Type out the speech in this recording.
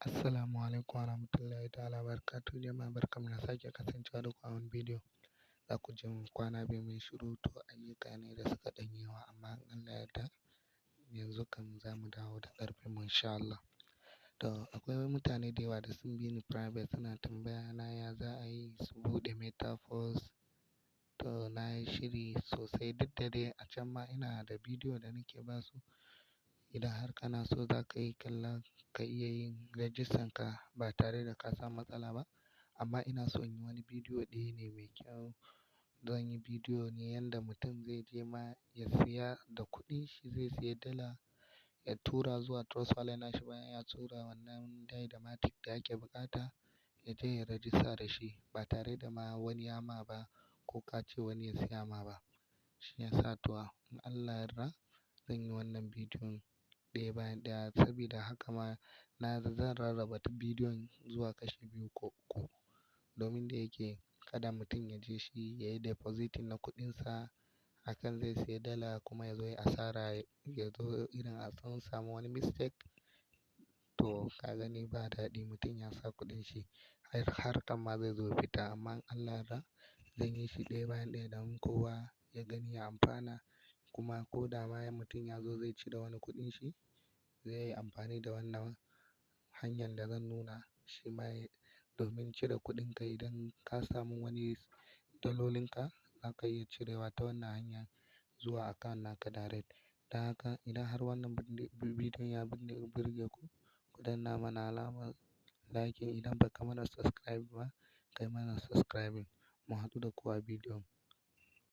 Assalamu alaikum warahmatullahi ta'ala barakatuh. Jama'a barkamu da sake kasancewa da ku a wani bidiyo. Za ku ji kwana biyu mai shiru to ayyuka ne da suka ɗan yawa amma in Allah ya yarda yanzu kam za mu dawo da ƙarfin mu insha Allah. To akwai mutane da yawa da sun bi ni private suna tambaya na ya za a yi su buɗe metaverse. To na yi shiri sosai duk da dai a can ma ina da bidiyo da nake ba su. Idan har kana so za ka yi kalla ka iya yin rajistan ka ba tare da ka samu matsala ba. Amma ina so in yi wani bidiyo ɗaya ne mai kyau. Zan yi bidiyo ne yanda mutum zai je ma ya siya da kuɗin shi zai siya dala ya tura zuwa trust wallet nashi bayan ya tura wannan dynamatic da ake buƙata ya je ya rajista da shi ba tare da ma wani ya ma ba ko ka ce wani ya siya ma ba. Shi ya sa to in Allah ya yarda zan yi wannan bidiyon ɗaya bayan ɗaya sabida haka ma zan rarraba bidiyon zuwa kashi biyu ko uku domin da yake kada mutum ya je shi ya yi depositing na kuɗinsa akan zai siya dala kuma ya zo ya asara ya zo irin a sun samu wani mistake. To ka gani ba daɗi mutum ya sa kuɗin shi har kan ma zai zo ya fita amma in Allah ya yarda zan yi shi ɗaya bayan ɗaya don kowa ya gani ya amfana kuma ko da ma mutum ya zo zai cire wani kuɗin shi zai yi amfani da wannan hanyar da zan nuna shi ma domin cire kuɗinka idan ka samu wani dalolinka za ka iya cirewa ta wannan hanya zuwa account naka direct. Don haka idan har wannan bidiyon ya burge ku, ku danna mana alamar like idan ba ka mana subscribe ba kai mana subscribing. Mu haɗu da ku a bidiyon.